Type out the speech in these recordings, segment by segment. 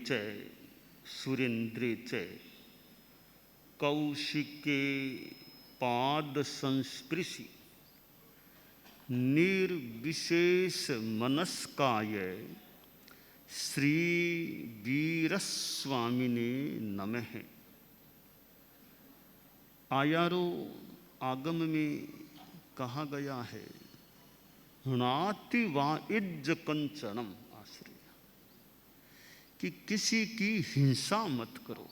च सुरेंद्रे च कौशिके पाद संस्पृशि निर्विशेष मनस्काय श्री वीरस्वामिने नमः। आयारो आगम में कहा गया है, हृणाति वाइज्ज कंचनम आश्रय, कि किसी की हिंसा मत करो।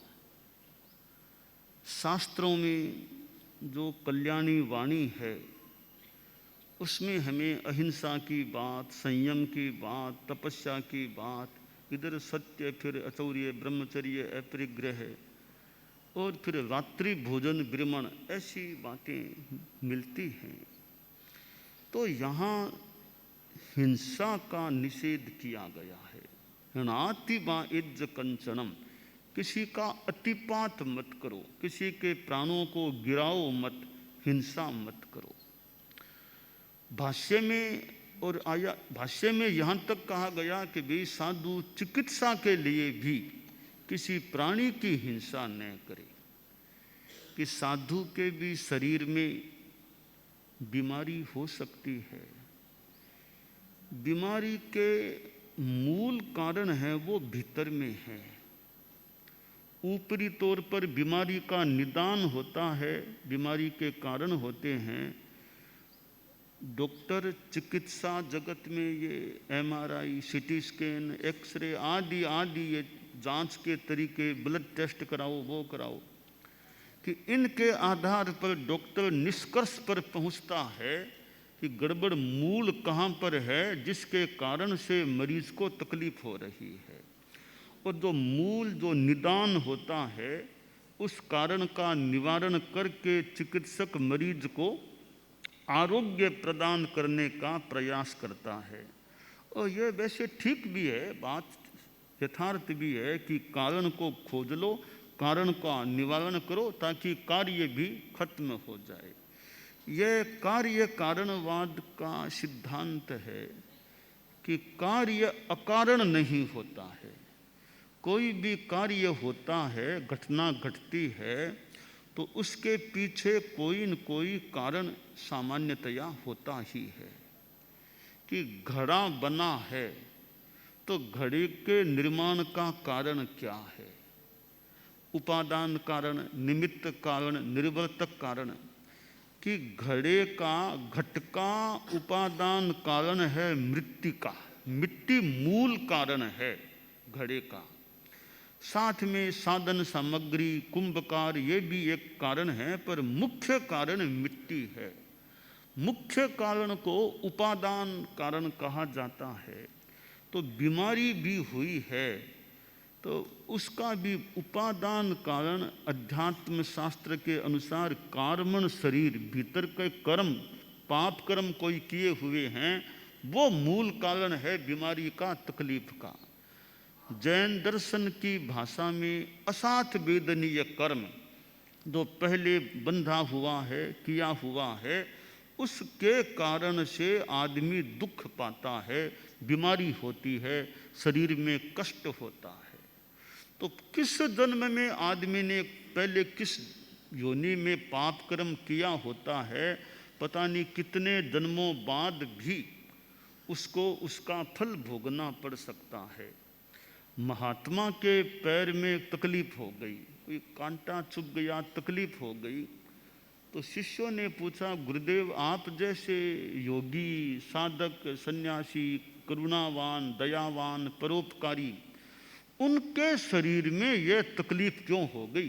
शास्त्रों में जो कल्याणी वाणी है उसमें हमें अहिंसा की बात, संयम की बात, तपस्या की बात, इधर सत्य, फिर अचौर्य, ब्रह्मचर्य, अपरिग्रह और फिर रात्रि भोजन विरमण, ऐसी बातें मिलती हैं। तो यहाँ हिंसा का निषेध किया गया है। हृणाति वाइज्ज कंचनम, किसी का अतिपात मत करो, किसी के प्राणों को गिराओ मत, हिंसा मत करो। भाष्य में यहाँ तक कहा गया कि वे साधु चिकित्सा के लिए भी किसी प्राणी की हिंसा न करे, कि साधु के भी शरीर में बीमारी हो सकती है। बीमारी के मूल कारण है वो भीतर में है। ऊपरी तौर पर बीमारी का निदान होता है, बीमारी के कारण होते हैं। डॉक्टर चिकित्सा जगत में ये एमआरआई, सीटी स्कैन, एक्सरे आदि आदि ये जांच के तरीके, ब्लड टेस्ट कराओ, वो कराओ, कि इनके आधार पर डॉक्टर निष्कर्ष पर पहुंचता है कि गड़बड़ मूल कहाँ पर है, जिसके कारण से मरीज को तकलीफ हो रही है। और जो मूल जो निदान होता है उस कारण का निवारण करके चिकित्सक मरीज को आरोग्य प्रदान करने का प्रयास करता है। और ये वैसे ठीक भी है, बात यथार्थ भी है कि कारण को खोज लो, कारण का निवारण करो, ताकि कार्य भी खत्म हो जाए। यह कार्य कारणवाद का सिद्धांत है कि कार्य अकारण नहीं होता है। कोई भी कार्य होता है, घटना घटती है, तो उसके पीछे कोई न कोई कारण सामान्यतया होता ही है। कि घड़ा बना है तो घड़े के निर्माण का कारण क्या है? उपादान कारण, निमित्त कारण, निर्वर्तक कारण। कि घड़े का, घट का उपादान कारण है मृत्तिका, मिट्टी मूल कारण है घड़े का। साथ में साधन सामग्री, कुंभकार, ये भी एक कारण है, पर मुख्य कारण मिट्टी है। मुख्य कारण को उपादान कारण कहा जाता है। तो बीमारी भी हुई है तो उसका भी उपादान कारण अध्यात्म शास्त्र के अनुसार कार्मण शरीर, भीतर के कर्म, पाप कर्म कोई किए हुए हैं, वो मूल कारण है बीमारी का, तकलीफ का। जैन दर्शन की भाषा में असाथ वेदनीय कर्म, जो पहले बंधा हुआ है, किया हुआ है, उसके कारण से आदमी दुख पाता है, बीमारी होती है, शरीर में कष्ट होता है। तो किस जन्म में आदमी ने पहले किस योनि में पाप कर्म किया होता है, पता नहीं कितने जन्मों बाद भी उसको उसका फल भोगना पड़ सकता है। महात्मा के पैर में तकलीफ हो गई, कोई कांटा चुभ गया, तकलीफ हो गई, तो शिष्यों ने पूछा, गुरुदेव आप जैसे योगी, साधक, सन्यासी, करुणावान, दयावान, परोपकारी, उनके शरीर में यह तकलीफ क्यों हो गई?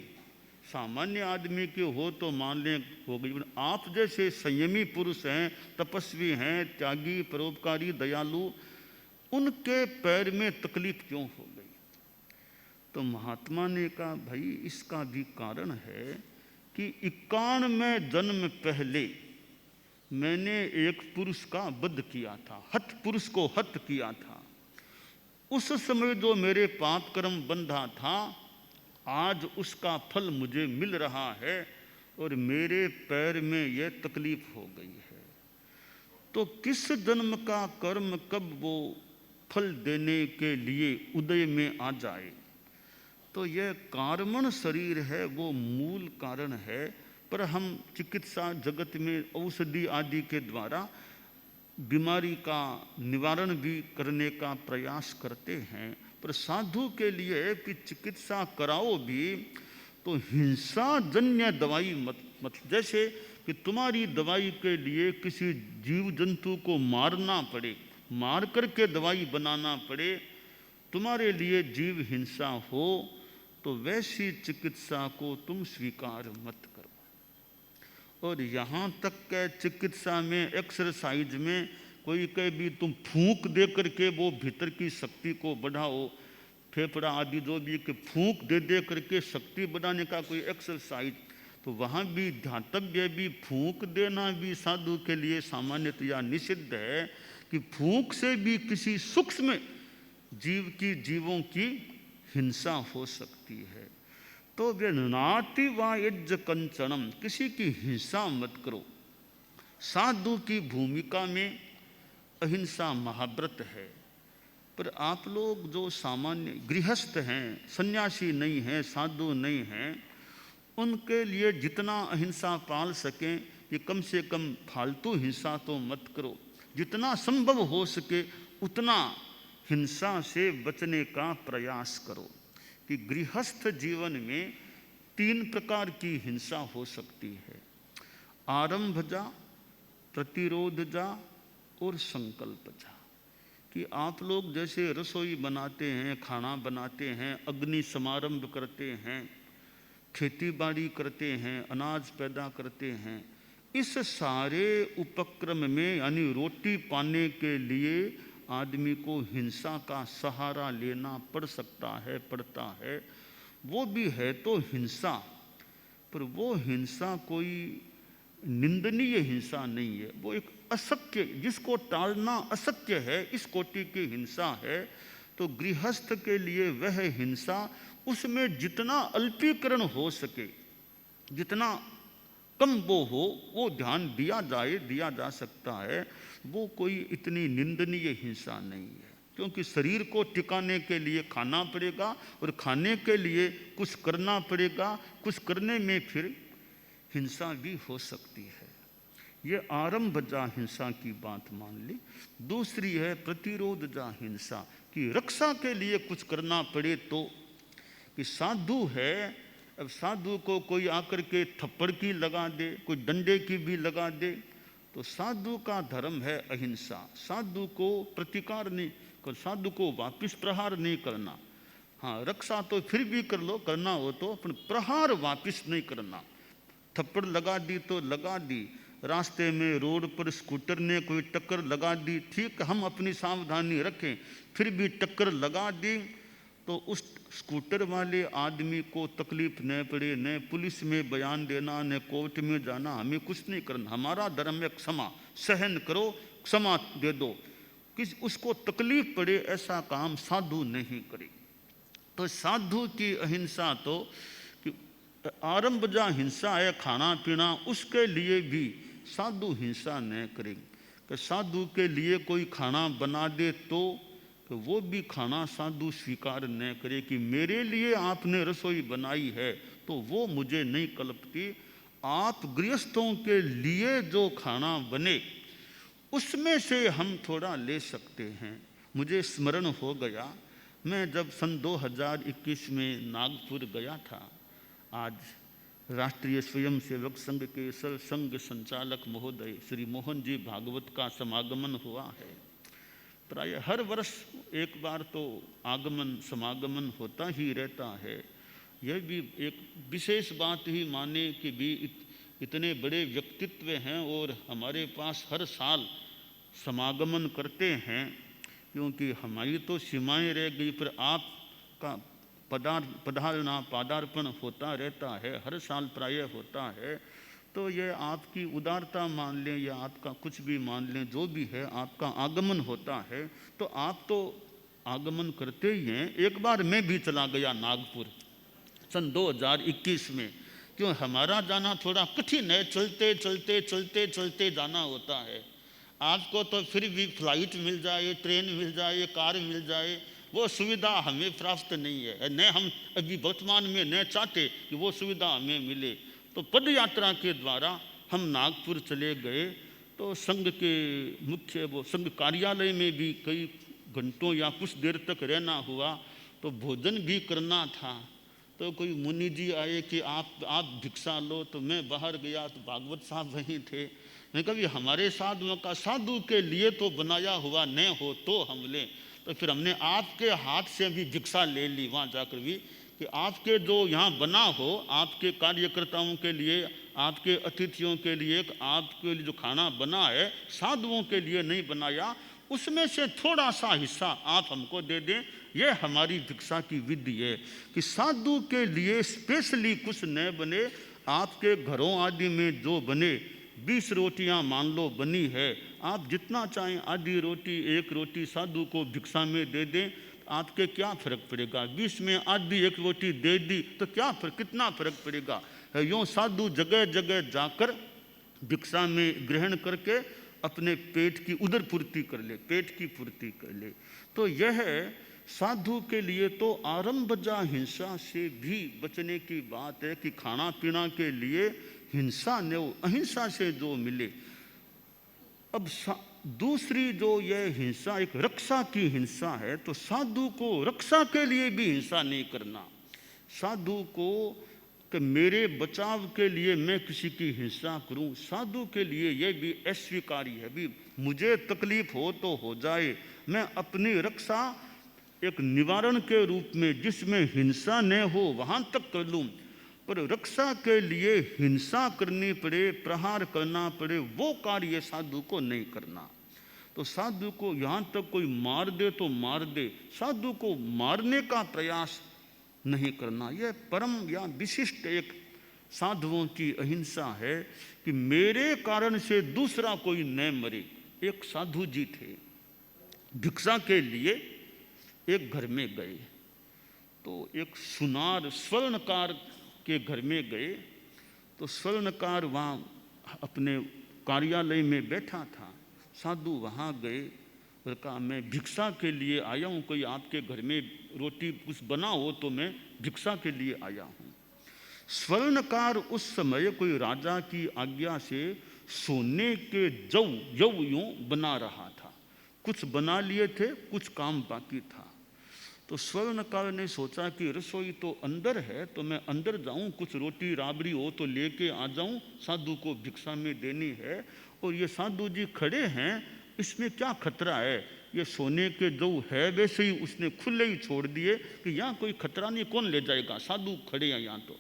सामान्य आदमी के हो तो मान लें हो गई, आप जैसे संयमी पुरुष हैं, तपस्वी हैं, त्यागी, परोपकारी, दयालु, उनके पैर में तकलीफ क्यों हो गई? तो महात्मा ने कहा, भाई इसका भी कारण है कि 91 जन्म पहले मैंने एक पुरुष का वध किया था, हत पुरुष को हत किया था। उस समय जो मेरे पाप कर्म बंधा था, आज उसका फल मुझे मिल रहा है और मेरे पैर में यह तकलीफ हो गई है। तो किस जन्म का कर्म कब वो फल देने के लिए उदय में आ जाए, तो यह कार्बन शरीर है, वो मूल कारण है। पर हम चिकित्सा जगत में औषधि आदि के द्वारा बीमारी का निवारण भी करने का प्रयास करते हैं। पर साधु के लिए कि चिकित्सा कराओ भी तो हिंसा जन्य दवाई मत जैसे कि तुम्हारी दवाई के लिए किसी जीव जंतु को मारना पड़े, मार करके दवाई बनाना पड़े, तुम्हारे लिए जीव हिंसा हो, तो वैसी चिकित्सा को तुम स्वीकार मत करो। और यहाँ तक के चिकित्सा में, एक्सरसाइज में कोई कहे भी तुम फूंक दे करके वो भीतर की शक्ति को बढ़ाओ, फेफड़ा आदि जो भी कि फूंक दे दे करके शक्ति बढ़ाने का कोई एक्सरसाइज, तो वहाँ भी ध्यातव्य भी फूंक देना भी साधु के लिए सामान्यतया निषिद्ध है कि फूंक से भी किसी सूक्ष्म जीवों की हिंसा हो सकती है। तो वे नाति वा यज्ञ कंचनम, किसी की हिंसा मत करो। साधु की भूमिका में अहिंसा महाव्रत है। पर आप लोग जो सामान्य गृहस्थ हैं, सन्यासी नहीं हैं, साधु नहीं हैं, उनके लिए जितना अहिंसा पाल सकें कि कम से कम फालतू हिंसा तो मत करो। जितना संभव हो सके उतना हिंसा से बचने का प्रयास करो। कि गृहस्थ जीवन में 3 प्रकार की हिंसा हो सकती है, आरंभजा, प्रतिरोधजा और संकल्पजा। कि आप लोग जैसे रसोई बनाते हैं, खाना बनाते हैं, अग्नि समारंभ करते हैं, खेती बाड़ी करते हैं, अनाज पैदा करते हैं, इस सारे उपक्रम में यानी रोटी पाने के लिए आदमी को हिंसा का सहारा लेना पड़ता है। वो भी है तो हिंसा, पर वो हिंसा कोई निंदनीय हिंसा नहीं है, वो एक असत्य, जिसको टालना असत्य है, इस कोटि की हिंसा है। तो गृहस्थ के लिए वह हिंसा, उसमें जितना अल्पीकरण हो सके, जितना कम वो हो, वो ध्यान दिया जा सकता है। वो कोई इतनी निंदनीय हिंसा नहीं है, क्योंकि शरीर को टिकाने के लिए खाना पड़ेगा और खाने के लिए कुछ करना पड़ेगा, कुछ करने में फिर हिंसा भी हो सकती है। ये आरंभजा हिंसा की बात मान ली। दूसरी है प्रतिरोधजा हिंसा, कि रक्षा के लिए कुछ करना पड़े तो। कि साधु है, अब साधु को कोई आकर के थप्पड़ की लगा दे, कोई डंडे की भी लगा दे, तो साधु का धर्म है अहिंसा। साधु को प्रतिकार नहीं कर, साधु को वापिस प्रहार नहीं करना। हाँ, रक्षा तो फिर भी कर लो, करना हो तो, पर प्रहार वापिस नहीं करना। थप्पड़ लगा दी तो लगा दी, रास्ते में रोड पर स्कूटर ने कोई टक्कर लगा दी, ठीक, हम अपनी सावधानी रखें, फिर भी टक्कर लगा दी तो उस स्कूटर वाले आदमी को तकलीफ न पड़े, न पुलिस में बयान देना, न कोर्ट में जाना, हमें कुछ नहीं करना। हमारा धर्म है क्षमा, सहन करो, क्षमा दे दो, किस उसको तकलीफ पड़े ऐसा काम साधु नहीं करे। तो साधु की अहिंसा तो आरंभजा हिंसा है, खाना पीना, उसके लिए भी साधु हिंसा न करें। कि साधु के लिए कोई खाना बना दे तो वो भी खाना साधु स्वीकार न करे कि मेरे लिए आपने रसोई बनाई है तो वो मुझे नहीं कल्पती। आप गृहस्थों के लिए जो खाना बने उसमें से हम थोड़ा ले सकते हैं। मुझे स्मरण हो गया, मैं जब सन 2021 में नागपुर गया था, आज राष्ट्रीय स्वयंसेवक संघ के संघ संचालक महोदय श्री मोहन जी भागवत का समागमन हुआ है। प्राय हर वर्ष एक बार तो आगमन समागमन होता ही रहता है। यह भी एक विशेष बात ही माने कि भी इतने बड़े व्यक्तित्व हैं और हमारे पास हर साल समागमन करते हैं, क्योंकि हमारी तो सीमाएं रह गई, पर आपका पदार्पण होता रहता है, हर साल प्रायः होता है। तो ये आपकी उदारता मान लें या आपका कुछ भी मान लें, जो भी है, आपका आगमन होता है तो आप तो आगमन करते ही हैं। एक बार मैं भी चला गया नागपुर सन 2021 में, क्यों हमारा जाना थोड़ा कठिन है, चलते चलते चलते चलते जाना होता है। आपको तो फिर भी फ्लाइट मिल जाए, ट्रेन मिल जाए, कार मिल जाए, वो सुविधा हमें प्राप्त नहीं है, न हम अभी वर्तमान में न चाहते कि वो सुविधा हमें मिले। तो पद यात्रा के द्वारा हम नागपुर चले गए। तो संघ के मुख्य वो संघ कार्यालय में भी कई घंटों या कुछ देर तक रहना हुआ। तो भोजन भी करना था। तो कोई मुनि जी आए कि आप भिक्षा लो। तो मैं बाहर गया तो भागवत साहब वहीं थे। मैं कभी हमारे साधुओं का साधु के लिए तो बनाया हुआ न हो तो हम लें। तो फिर हमने आपके हाथ से भी भिक्षा ले ली वहाँ जाकर भी, कि आपके जो यहाँ बना हो, आपके कार्यकर्ताओं के लिए, आपके अतिथियों के लिए, आपके लिए जो खाना बना है साधुओं के लिए नहीं बनाया, उसमें से थोड़ा सा हिस्सा आप हमको दे दें। यह हमारी भिक्षा की विधि है कि साधु के लिए स्पेशली कुछ न बने। आपके घरों आदि में जो बने, 20 रोटियां मान लो बनी है, आप जितना चाहें आधी रोटी, एक रोटी साधु को भिक्षा में दे दें। आपके क्या फर्क पड़ेगा? 20 में आधी एक रोटी दे दी तो क्या कितना फर्क पड़ेगा? यूँ साधु जगह जगह जाकर भिक्षा में ग्रहण करके अपने पेट की उदर पूर्ति कर ले, पेट की पूर्ति कर ले। तो यह साधु के लिए तो आरंभजा हिंसा से भी बचने की बात है कि खाना पीना के लिए हिंसा न हो, अहिंसा से जो मिले। अब दूसरी जो यह हिंसा एक रक्षा की हिंसा है, तो साधु को रक्षा के लिए भी हिंसा नहीं करना। साधु को कि मेरे बचाव के लिए मैं किसी की हिंसा करूं, साधु के लिए यह भी अस्वीकार्य है। भी मुझे तकलीफ हो तो हो जाए, मैं अपनी रक्षा एक निवारण के रूप में जिसमें हिंसा न हो वहां तक कर लूं, पर रक्षा के लिए हिंसा करनी पड़े, प्रहार करना पड़े, वो कार्य साधु को नहीं करना। तो साधु को यहाँ तक कोई मार दे तो मार दे, साधु को मारने का प्रयास नहीं करना। यह परम या विशिष्ट एक साधुओं की अहिंसा है कि मेरे कारण से दूसरा कोई न मरे। एक साधु जी थे, भिक्षा के लिए एक घर में गए। तो एक सुनार स्वर्णकार के घर में गए। तो स्वर्णकार वहाँ अपने कार्यालय में बैठा था। साधु वहाँ गए और कहा मैं भिक्षा के लिए आया हूँ, कोई आपके घर में रोटी कुछ बना हो तो मैं भिक्षा के लिए आया हूँ। स्वर्णकार उस समय कोई राजा की आज्ञा से सोने के जौ यूं बना रहा था। कुछ बना लिए थे, कुछ काम बाकी था। तो स्वर्णकार ने सोचा कि रसोई तो अंदर है, तो मैं अंदर जाऊं, कुछ रोटी राबड़ी हो तो लेके आ जाऊं, साधु को भिक्षा में देनी है। और ये साधु जी खड़े हैं, इसमें क्या खतरा है? ये सोने के जो है वैसे ही उसने खुले ही छोड़ दिए कि यहाँ कोई खतरा नहीं, कौन ले जाएगा, साधु खड़े हैं यहाँ। तो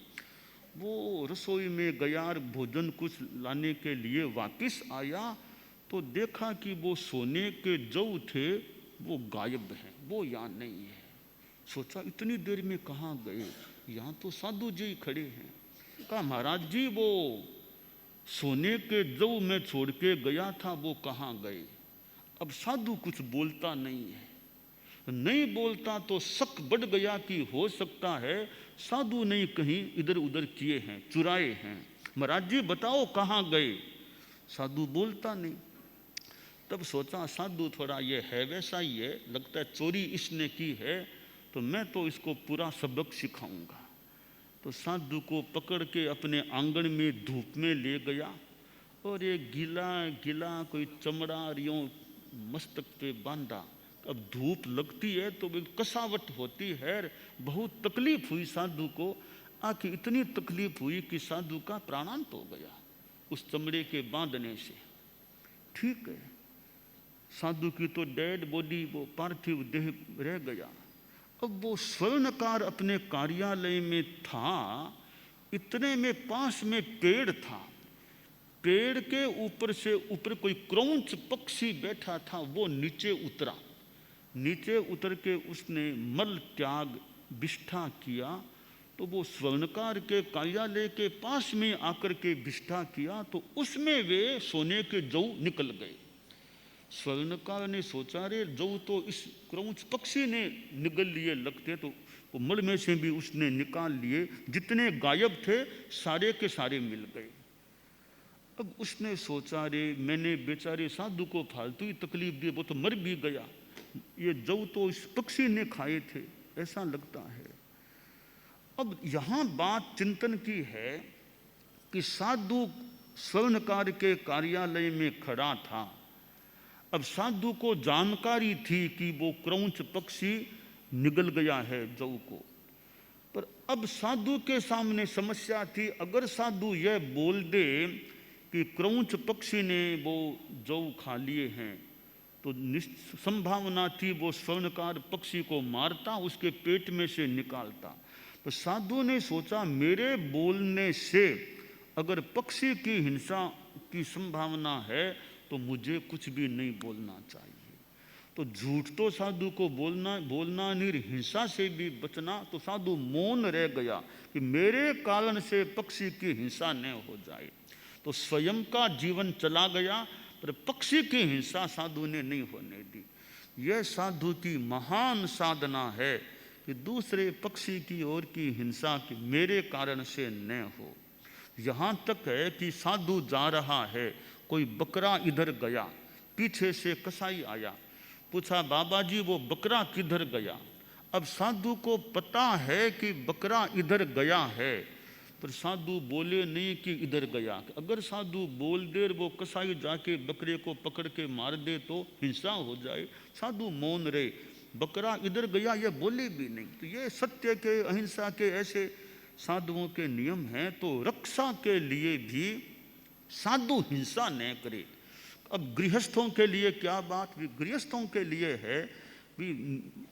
वो रसोई में गया और भोजन कुछ लाने के लिए वापस आया तो देखा कि वो सोने के जौ थे वो गायब हैं, वो यहाँ नहीं है। सोचा इतनी देर में कहाँ गए, यहाँ तो साधु जी खड़े हैं। कहा महाराज जी वो सोने के जौ मैं छोड़ के गया था, वो कहाँ गए? अब साधु कुछ बोलता नहीं है। नहीं बोलता तो शक बढ़ गया कि हो सकता है साधु नहीं कहीं इधर उधर किए हैं, चुराए हैं। महाराज जी बताओ कहाँ गए? साधु बोलता नहीं। तब सोचा साधु थोड़ा ये है वैसा ही है, लगता है चोरी इसने की है, तो मैं तो इसको पूरा सबक सिखाऊंगा। तो साधु को पकड़ के अपने आंगन में धूप में ले गया और ये गीला गीला कोई चमड़ा यूं मस्तक पे बांधा। अब धूप लगती है तो कसावट होती है, बहुत तकलीफ हुई साधु को। आखिर इतनी तकलीफ हुई कि साधु का प्राणांत हो गया उस चमड़े के बांधने से। ठीक है, साधु की तो डेड बॉडी, वो पार्थिव देह रह गया। अब वो स्वर्णकार अपने कार्यालय में था, इतने में पास में पेड़ था। पेड़ के ऊपर से ऊपर कोई क्रौंच पक्षी बैठा था, वो नीचे उतरा। नीचे उतर के उसने मल त्याग विष्ठा किया। तो वो स्वर्णकार के कार्यालय के पास में आकर के विष्ठा किया तो उसमें वे सोने के जौ निकल गए। स्वर्णकार ने सोचा रे जौ तो इस क्रौंच पक्षी ने निगल लिए लगते, तो वो मल में से भी उसने निकाल लिए। जितने गायब थे सारे के सारे मिल गए। अब उसने सोचा रे मैंने बेचारे साधु को फालतू ही तकलीफ दी, वो तो मर भी गया, ये जौ तो इस पक्षी ने खाए थे, ऐसा लगता है। अब यहाँ बात चिंतन की है कि साधु स्वर्णकार के कार्यालय में खड़ा था। अब साधु को जानकारी थी कि वो क्रौंच पक्षी निगल गया है जौ को, पर अब साधु के सामने समस्या थी। अगर साधु यह बोल दे कि क्रौंच पक्षी ने वो जौ खा लिए हैं, तो संभावना थी वो स्वर्णकार पक्षी को मारता, उसके पेट में से निकालता। तो साधु ने सोचा मेरे बोलने से अगर पक्षी की हिंसा की संभावना है तो मुझे कुछ भी नहीं बोलना चाहिए। तो झूठ तो साधु को बोलना नहीं, हिंसा से भी बचना। तो साधु मौन रह गया कि मेरे कारण से पक्षी की हिंसा न हो जाए। तो स्वयं का जीवन चला गया, पर पक्षी की हिंसा साधु ने नहीं होने दी। यह साधु की महान साधना है कि दूसरे पक्षी की ओर की हिंसा की मेरे कारण से न हो। यहाँ तक है कि साधु जा रहा है, कोई बकरा इधर गया, पीछे से कसाई आया, पूछा बाबा जी वो बकरा किधर गया। अब साधु को पता है कि बकरा इधर गया है, पर साधु बोले नहीं कि इधर गया। अगर साधु बोल दे वो कसाई जाके बकरे को पकड़ के मार दे तो हिंसा हो जाए। साधु मौन रहे, बकरा इधर गया ये बोले भी नहीं। तो ये सत्य के, अहिंसा के ऐसे साधुओं के नियम हैं। तो रक्षा के लिए भी साधु हिंसा न करे। अब गृहस्थों के लिए क्या बात, भी गृहस्थों के लिए है, भी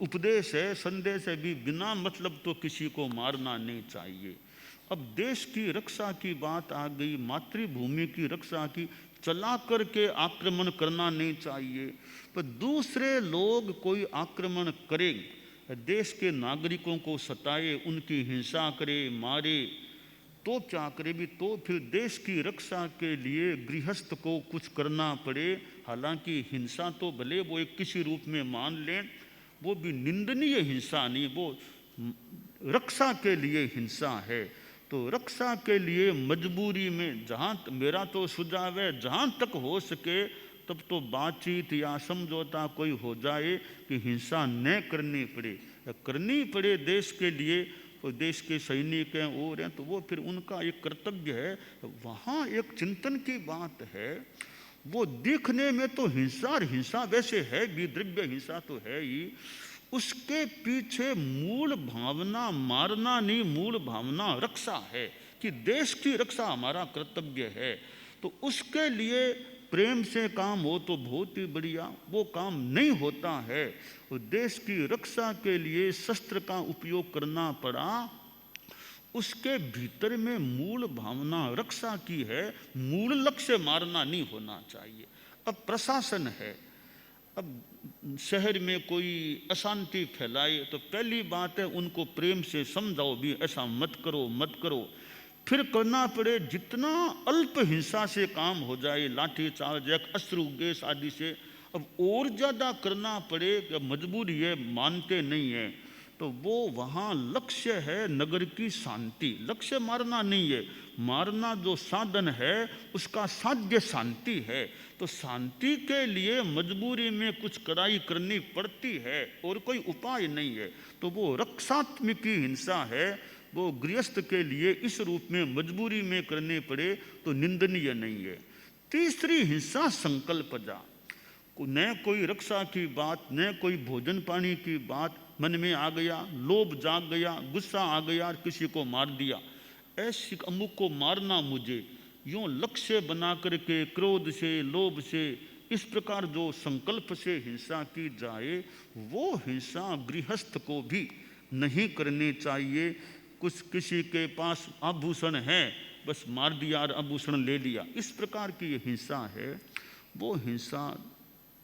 उपदेश है, संदेश है, भी बिना मतलब तो किसी को मारना नहीं चाहिए। अब देश की रक्षा की बात आ गई, मातृभूमि की रक्षा की, चला करके आक्रमण करना नहीं चाहिए। पर दूसरे लोग कोई आक्रमण करे, देश के नागरिकों को सताए, उनकी हिंसा करे, मारे, तो क्या करे भी। तो फिर देश की रक्षा के लिए गृहस्थ को कुछ करना पड़े। हालांकि हिंसा तो भले वो एक किसी रूप में मान लें, वो भी निंदनीय हिंसा नहीं, वो रक्षा के लिए हिंसा है। तो रक्षा के लिए मजबूरी में, जहाँ मेरा तो सुझाव है जहाँ तक हो सके तब तो बातचीत या समझौता कोई हो जाए कि हिंसा न करनी पड़े। करनी पड़े देश के लिए, तो देश के सैनिक हैं और हैं, तो वो फिर उनका एक कर्तव्य है। वहाँ एक चिंतन की बात है, वो देखने में तो हिंसा वैसे है भी, द्रव्य हिंसा तो है ही, उसके पीछे मूल भावना मारना नहीं, मूल भावना रक्षा है कि देश की रक्षा हमारा कर्तव्य है। तो उसके लिए प्रेम से काम हो तो बहुत ही बढ़िया, वो काम नहीं होता है। और देश की रक्षा के लिए शस्त्र का उपयोग करना पड़ा, उसके भीतर में मूल भावना रक्षा की है, मूल लक्ष्य मारना नहीं होना चाहिए। अब प्रशासन है, अब शहर में कोई अशांति फैलाए तो पहली बात है उनको प्रेम से समझाओ भी ऐसा मत करो मत करो। फिर करना पड़े जितना अल्प हिंसा से काम हो जाए, लाठी चार्ज, अश्रु गैस आदि से, अब और ज़्यादा करना पड़े, मजबूरी है, मानते नहीं है, तो वो वहाँ लक्ष्य है नगर की शांति। लक्ष्य मारना नहीं है, मारना जो साधन है उसका साध्य शांति है। तो शांति के लिए मजबूरी में कुछ कड़ाई करनी पड़ती है और कोई उपाय नहीं है। तो वो रक्षात्मक हिंसा है, वो गृहस्थ के लिए इस रूप में मजबूरी में करने पड़े तो निंदनीय नहीं है। तीसरी हिंसा संकल्प जा, न कोई रक्षा की बात, न कोई भोजन पानी की बात, मन में आ गया, लोभ जाग गया, गुस्सा आ गया और किसी को मार दिया, ऐसी अमुक को मारना मुझे, यूँ लक्ष्य बना करके क्रोध से, लोभ से, इस प्रकार जो संकल्प से हिंसा की जाए, वो हिंसा गृहस्थ को भी नहीं करनी चाहिए। कुछ किसी के पास आभूषण है, बस मार दिया और आभूषण ले लिया, इस प्रकार की ये हिंसा है। वो हिंसा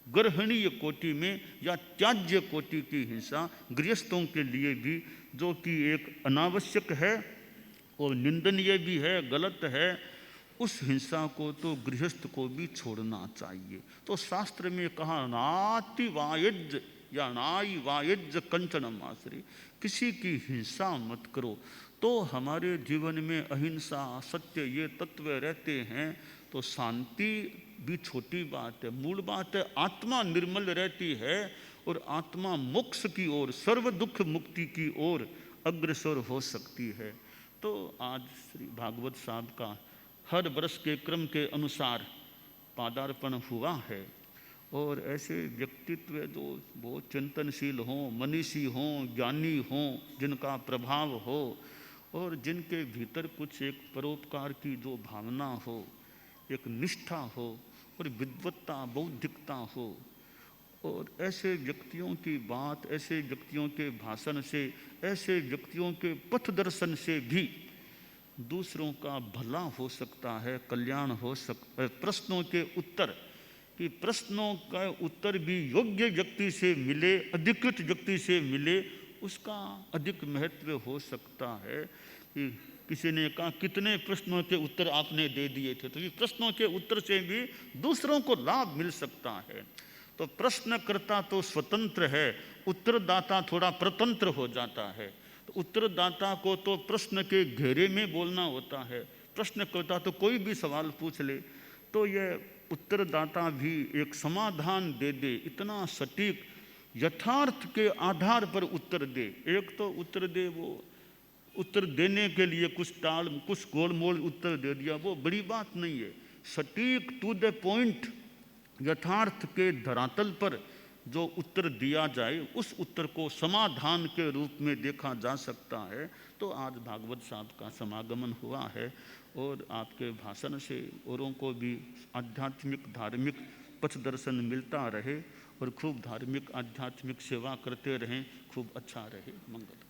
गर्हणीय कोटि में या त्याज्य कोटि की हिंसा गृहस्थों के लिए भी, जो कि एक अनावश्यक है और निंदनीय भी है, गलत है, उस हिंसा को तो गृहस्थ को भी छोड़ना चाहिए। तो शास्त्र में कहा नाति वायज या नाई वायज कंचनम आश्रय, किसी की हिंसा मत करो। तो हमारे जीवन में अहिंसा, सत्य, ये तत्व रहते हैं तो शांति भी छोटी बात है। मूल बात है आत्मा निर्मल रहती है और आत्मा मोक्ष की ओर, सर्व दुख मुक्ति की ओर अग्रसर हो सकती है। तो आज श्री भागवत साहब का हर वर्ष के क्रम के अनुसार पादार्पण हुआ है। और ऐसे व्यक्तित्व जो बहुत चिंतनशील हों, मनीषी हों, ज्ञानी हों, जिनका प्रभाव हो और जिनके भीतर कुछ एक परोपकार की जो भावना हो, एक निष्ठा हो और विद्वत्ता, बौद्धिकता हो, और ऐसे व्यक्तियों की बात, ऐसे व्यक्तियों के भाषण से, ऐसे व्यक्तियों के पथ दर्शन से भी दूसरों का भला हो सकता है, कल्याण हो सकता है। प्रश्नों के उत्तर, कि प्रश्नों का उत्तर भी योग्य व्यक्ति से मिले, अधिकृत व्यक्ति से मिले, उसका अधिक महत्व हो सकता है। कि किसी ने कहा कितने प्रश्नों के उत्तर आपने दे दिए थे, तो ये प्रश्नों के उत्तर से भी दूसरों को लाभ मिल सकता है। तो प्रश्नकर्ता तो स्वतंत्र है, उत्तरदाता थोड़ा प्रतंत्र हो जाता है। तो उत्तरदाता को तो प्रश्न के घेरे में बोलना होता है, प्रश्नकर्ता तो कोई भी सवाल पूछ ले, तो यह उत्तरदाता भी एक समाधान दे दे, इतना सटीक यथार्थ के आधार पर उत्तर दे। एक तो उत्तर दे, वो उत्तर देने के लिए कुछ गोलमोल उत्तर दे दिया, वो बड़ी बात नहीं है। सटीक टू द पॉइंट यथार्थ के धरातल पर जो उत्तर दिया जाए, उस उत्तर को समाधान के रूप में देखा जा सकता है। तो आज भागवत साहब का समागमन हुआ है और आपके भाषण से औरों को भी आध्यात्मिक धार्मिक पथ दर्शन मिलता रहे और खूब धार्मिक आध्यात्मिक सेवा करते रहें, खूब अच्छा रहे। मंगल।